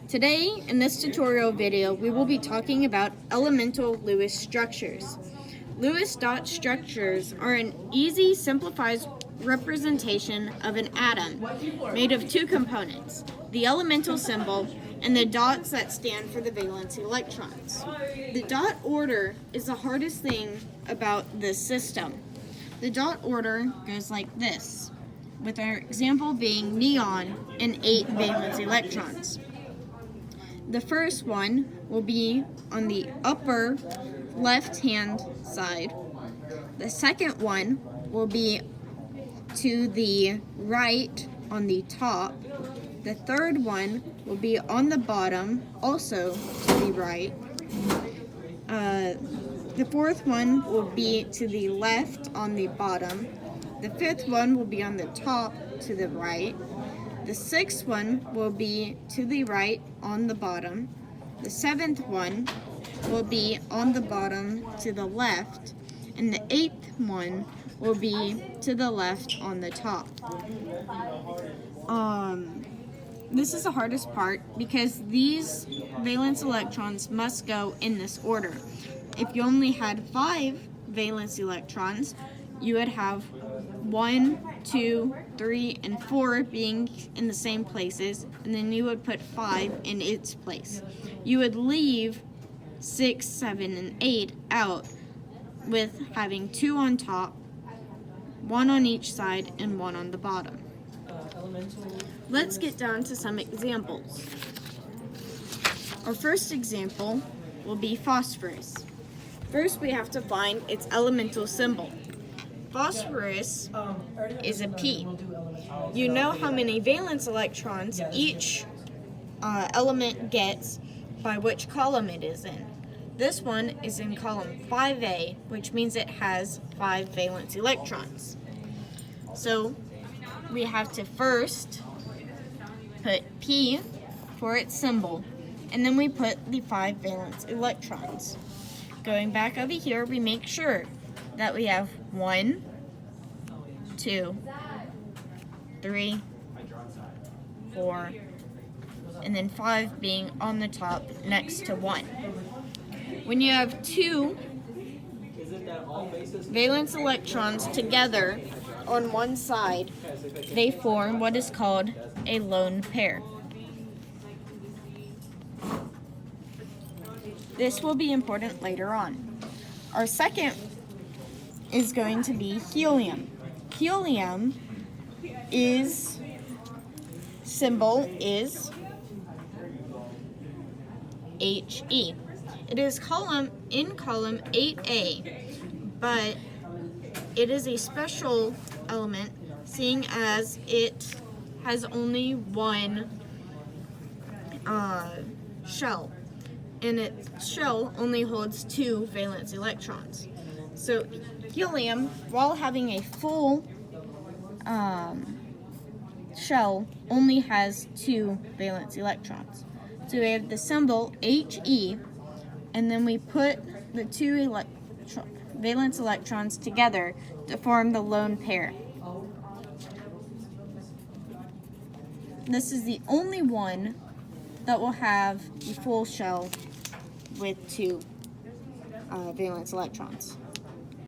Today, in this tutorial video, we will be talking about elemental Lewis structures. Lewis dot structures are an easy, simplified representation of an atom made of two components, the elemental symbol and the dots that stand for the valence electrons. The dot order is the hardest thing about this system. The dot order goes like this, with our example being neon and 8 valence electrons. The first one will be on the upper left-hand side. The second one will be to the right on the top. The third one will be on the bottom, also to the right. The fourth one will be to the left on the bottom. The fifth one will be on the top to the right. The sixth one will be to the right on the bottom. The seventh one will be on the bottom to the left. And the eighth one will be to the left on the top. This is the hardest part because these valence electrons must go in this order. If you only had 5 valence electrons, you would have 1, 2, 3, and 4 being in the same places, and then you would put 5 in its place. You would leave 6, 7, and 8 out with having 2 on top, 1 on each side, and 1 on the bottom. Let's get down to some examples. Our first example will be phosphorus. First, we have to find its elemental symbol. Phosphorus is a P. You know how many valence electrons each element gets by which column it is in. This one is in column 5A, which means it has 5 valence electrons. So we have to first put P for its symbol, and then we put the 5 valence electrons. Going back over here, we make sure that we have 1, 2, 3, 4, and then 5 being on the top next to 1. When you have 2 valence electrons together on one side, they form what is called a lone pair. This will be important later on. Our second is going to be helium. Helium symbol is He. It is in column 8A, but it is a special element seeing as it has only one shell, and its shell only holds 2 valence electrons. So helium, while having a full shell, only has 2 valence electrons. So we have the symbol He, and then we put the 2 valence electrons together to form the lone pair. This is the only one that will have the full shell with 2 valence electrons.